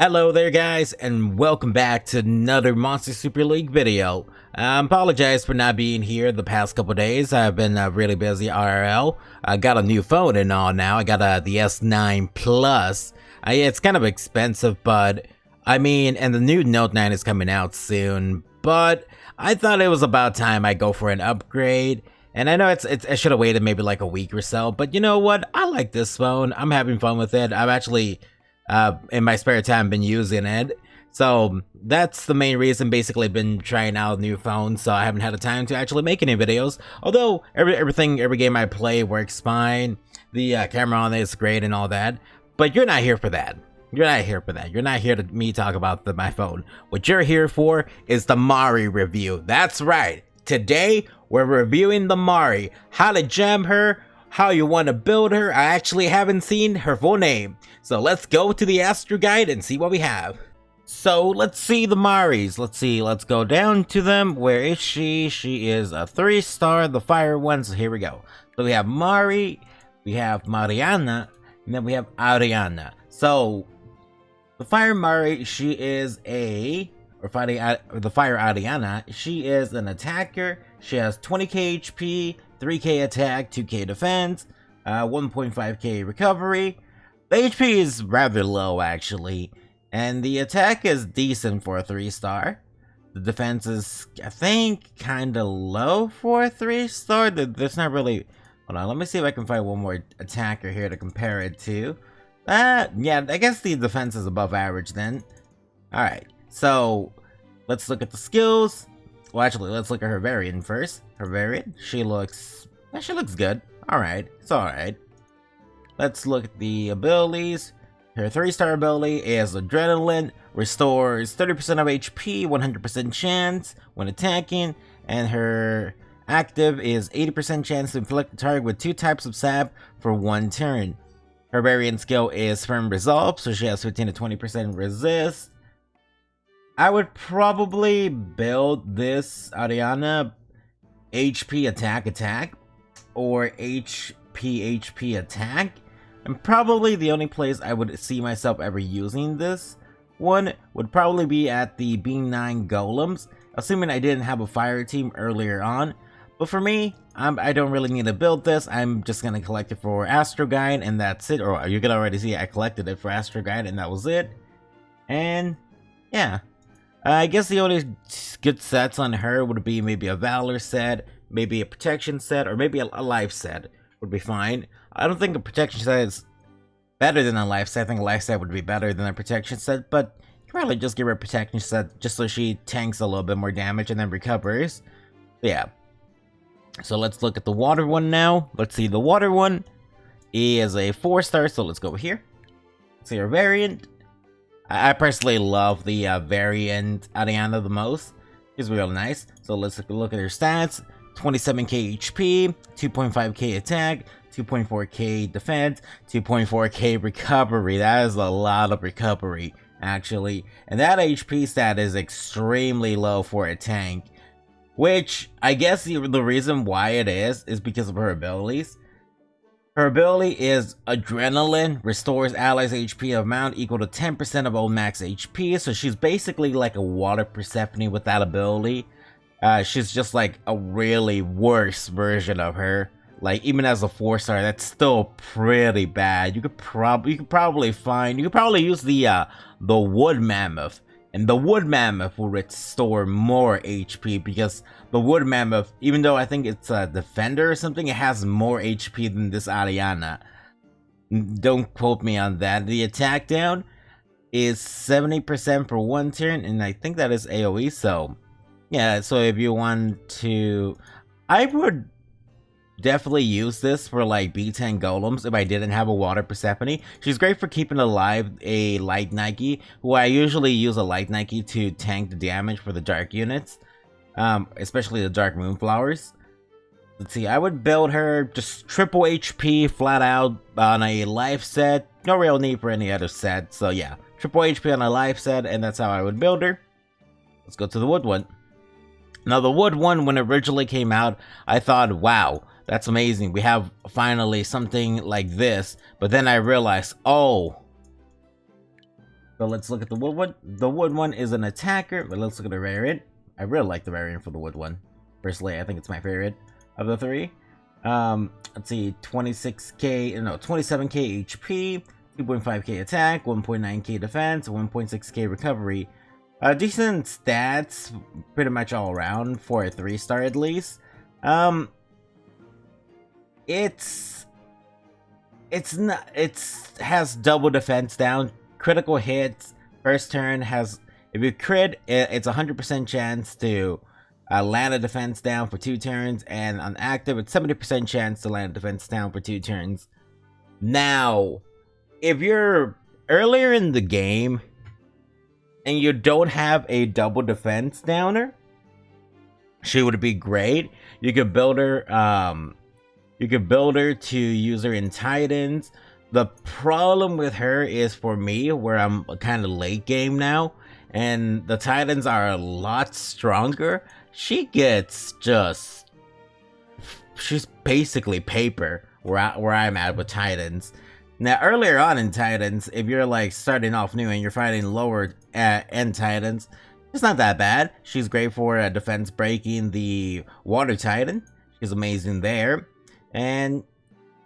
Hello there guys, and welcome back to another Monster Super League video. I apologize for not being here the past couple days. I've been really busy IRL. I got a new phone and all now. I got the S9 Plus. It's kind of expensive, but I mean, and the new Note 9 is coming out soon, but I thought it was about time I go for an upgrade. And I know I should have waited maybe like a week or so, but you know what? I like this phone. I'm having fun with it. I've actually in my spare time been using it, so that's the main reason. Basically been trying out new phones, so I haven't had the time to actually make any videos, although every game I play works fine. The camera on it is great and all that, but you're not here for that. You're not here for that. You're not here to me talk about my phone. What you're here for is the Mari review. That's right. Today we're reviewing the Mari, how to gem her, how you want to build her. I actually haven't seen her full name, so let's go to the Astro Guide and see what we have. So let's see the Maris. Let's go down to them. Where is she? She is a 3-star, the fire one. So here we go. So we have Mari, we have Mariana, and then we have Ariana. So the fire Mari, she is the fire Ariana, she is an attacker. She has 20k HP, 3k attack, 2k defense, 1.5k recovery. The HP is rather low actually, and the attack is decent for a 3-star. The defense is, I think, kinda low for a 3-star. There's not really... Hold on, let me see if I can find one more attacker here to compare it to. Yeah, I guess the defense is above average then. Alright, so let's look at the skills. Well, actually, let's look at her variant first. Her variant, she looks good. Alright, it's alright. Let's look at the abilities. Her 3-star ability is Adrenaline, restores 30% of HP, 100% chance when attacking, and her active is 80% chance to inflict the target with 2 types of sap for 1 turn. Her variant skill is Firm Resolve, so she has 15 to 20% resist. I would probably build this Ariana HP attack or HP attack, and probably the only place I would see myself ever using this one would probably be at the B9 Golems, assuming I didn't have a fire team earlier on. But for me, I don't really need to build this. I'm just gonna collect it for Astro Guide and that's it. Or you can already see I collected it for Astro Guide and that was it. And yeah, I guess the only good sets on her would be maybe a Valor set, maybe a Protection set, or maybe a Life set would be fine. I don't think a Protection set is better than a Life set. I think a Life set would be better than a Protection set, but you can probably just give her a Protection set just so she tanks a little bit more damage and then recovers. Yeah. So let's look at the water one now. Let's see, the water one is a 4-star, so let's go over here. See her variant. I personally love the variant Ariana the most. It's real nice. So let's look at her stats. 27k HP, 2.5k attack, 2.4k defense, 2.4k recovery. That is a lot of recovery, actually. And that HP stat is extremely low for a tank. Which, I guess the reason why it is because of her abilities. Her ability is Adrenaline, restores allies' HP amount equal to 10% of old max HP, so she's basically like a water Persephone with that ability. She's just like a really worse version of her. Like, even as a 4-star, that's still pretty bad. You could probably use the Wood Mammoth. And the Wood Mammoth will restore more HP because the Wood Mammoth, even though I think it's a defender or something, it has more HP than this Ariana. Don't quote me on that. The attack down is 70% for 1 turn, and I think that is AoE, so yeah, so if you want to... I would definitely use this for like B10 Golems if I didn't have a water Persephone. She's great for keeping alive a light Nike, who I usually use a light Nike to tank the damage for the dark units, especially the dark moonflowers. Let's see, I would build her just triple HP flat out on a life set. No real need for any other set, so yeah, triple HP on a life set, and that's how I would build her. Let's go to the wood one. Now the wood one, when it originally came out, I thought, wow, that's amazing. We have finally something like this. But then I realized, oh, So let's look at the wood one. The wood one is an attacker, but let's look at the variant. I really like the variant for the wood one. Personally, I think it's my favorite of the three. Let's see, 27k HP, 2.5k attack, 1.9k defense, 1.6k recovery. Decent stats, pretty much all around for a 3-star at least. It's not. Has double defense down, critical hits. First turn has, if you crit, it's 100% chance to land a defense down for 2 turns, and on active, it's 70% chance to land a defense down for 2 turns. Now, if you're earlier in the game and you don't have a double defense downer, she would be great. You could build her. You could build her to use her in Titans. The problem with her is, for me, where I'm kind of late game now, and the Titans are a lot stronger, she gets just, she's basically paper where I'm at with Titans. Now, earlier on in Titans, if you're like starting off new and you're fighting lower end Titans, it's not that bad. She's great for defense breaking the Water Titan. She's amazing there. And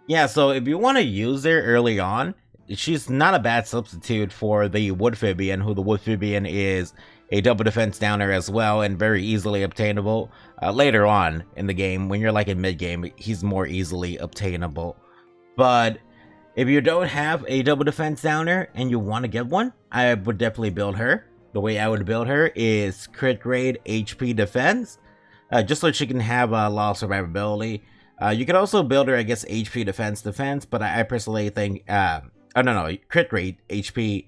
yeah, so if you want to use her early on, she's not a bad substitute for the Woodphibian, who the Woodphibian is a double defense downer as well and very easily obtainable. Later on in the game, when you're like in mid game, he's more easily obtainable. But if you don't have a double defense downer and you want to get one, I would definitely build her. The way I would build her is crit rate, HP defense, just so she can have a lot of survivability. You could also build her, I guess, HP defense, but I personally think, crit rate, HP,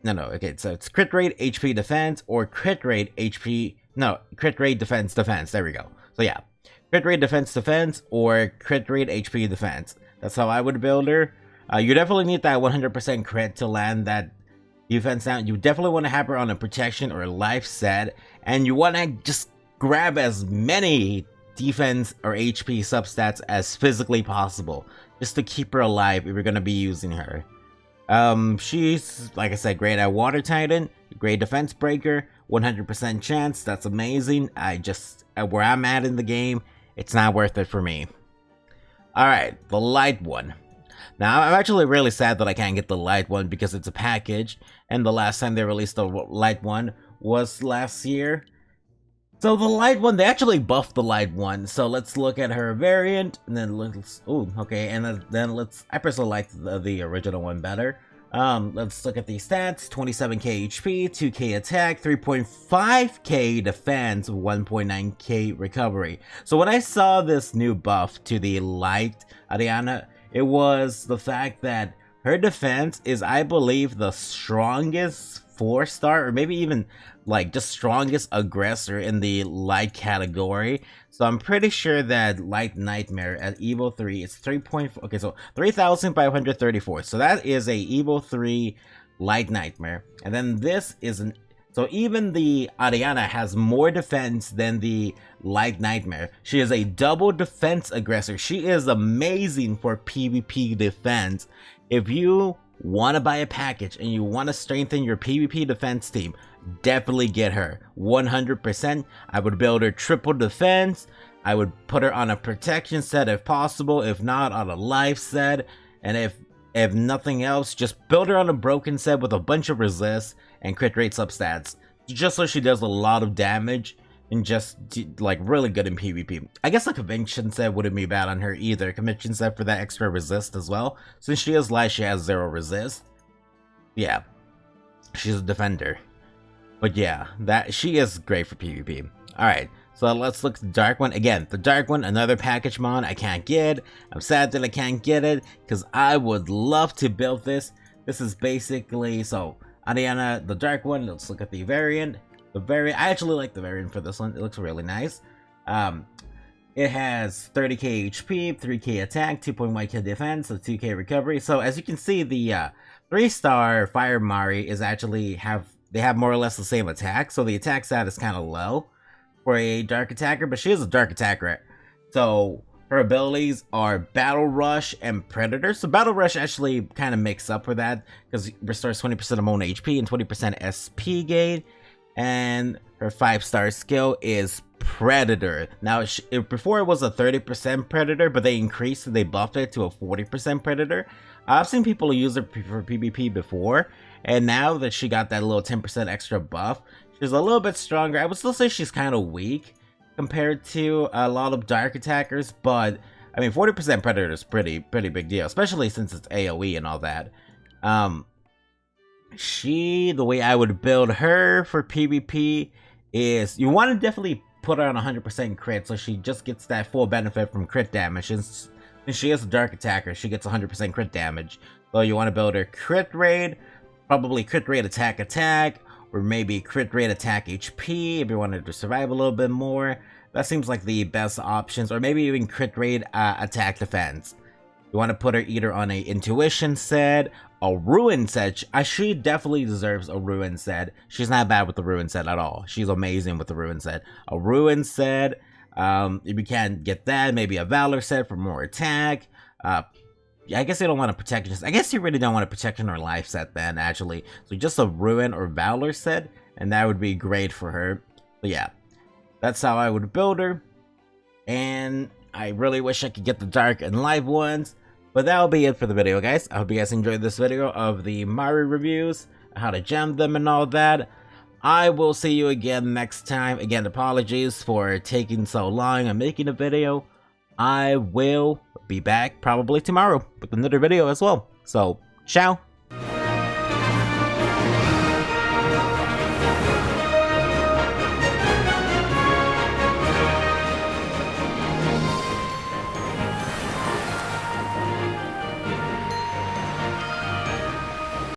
okay, so it's crit rate, HP defense, or crit rate, crit rate defense, there we go. So yeah, crit rate defense, or crit rate HP defense. That's how I would build her. You definitely need that 100% crit to land that defense down. You definitely want to have her on a protection or life set, and you want to just grab as many defense or HP substats as physically possible, just to keep her alive if you're going to be using her. She's, like I said, great at Water Titan, great defense breaker, 100% chance, that's amazing. Where I'm at in the game, it's not worth it for me. Alright, the light one. Now, I'm actually really sad that I can't get the light one because it's a package, and the last time they released the light one was last year. So the light one, they actually buffed the light one. So let's look at her variant, and then let's, I personally like the original one better. Let's look at the stats: 27k HP, 2k attack, 3.5k defense, 1.9k recovery. So when I saw this new buff to the light Ariana, it was the fact that her defense is, I believe, the strongest 4-star, or maybe even like just strongest aggressor in the light category. So I'm pretty sure that Light Nightmare at Evo 3 is 3,534. So that is a Evo 3 Light Nightmare. And then this is so even the Ariana has more defense than the Light Nightmare. She is a double defense aggressor. She is amazing for PvP defense. If you want to buy a package and you want to strengthen your PvP defense team, definitely get her. 100%. I would build her triple defense. I would put her on a protection set if possible, if not on a life set, and if nothing else, just build her on a broken set with a bunch of resist and crit rate substats, just so she does a lot of damage and just like really good in PvP. I guess a convention set wouldn't be bad on her either. Convention set for that extra resist as well. Since she is light, she has 0 resist. Yeah, she's a defender. But yeah, she is great for PvP. Alright, so let's look at the dark one. Again, the dark one, another package mon I can't get. I'm sad that I can't get it, because I would love to build this. This is basically, so Ariana, the dark one, let's look at the variant. I actually like the variant for this one. It looks really nice. It has 30k HP, 3k attack, 2.1k defense, so 2k recovery. So as you can see, the 3-star Fire Mari is actually they have more or less the same attack. So the attack stat is kind of low for a dark attacker, but she is a dark attacker. So Her abilities are Battle Rush and Predator. So Battle Rush actually kind of makes up for that because it restores 20% of own HP and 20% SP gain. And her 5-star skill is Predator. Now, before it was a 30% Predator, but they increased it, they buffed it to a 40% Predator. I've seen people use it for PvP before, and now that she got that little 10% extra buff, she's a little bit stronger. I would still say she's kind of weak compared to a lot of dark attackers, but I mean 40% Predator is pretty big deal, especially since it's AoE and all that. The way I would build her for PvP is you want to definitely put her on 100% crit, so she just gets that full benefit from crit damage. Since she is a dark attacker, she gets 100% crit damage. So you want to build her crit rate, probably crit rate attack, or maybe crit rate attack HP if you wanted to survive a little bit more. That seems like the best options, or maybe even crit rate attack defense. You want to put her either on a intuition set, a ruin set. She definitely deserves a ruin set. She's not bad with the ruin set at all. She's amazing with the ruin set. A ruin set, if you can't get that, maybe a valor set for more attack. Yeah, I guess you don't want a protection. I guess you really don't want a protection or life set then, actually. So just a ruin or valor set, and that would be great for her. But yeah, that's how I would build her. And I really wish I could get the dark and live ones. But that'll be it for the video, guys. I hope you guys enjoyed this video of the Mari reviews, how to gem them and all that. I will see you again next time. Again, apologies for taking so long on making a video. I will be back probably tomorrow with another video as well. So, ciao.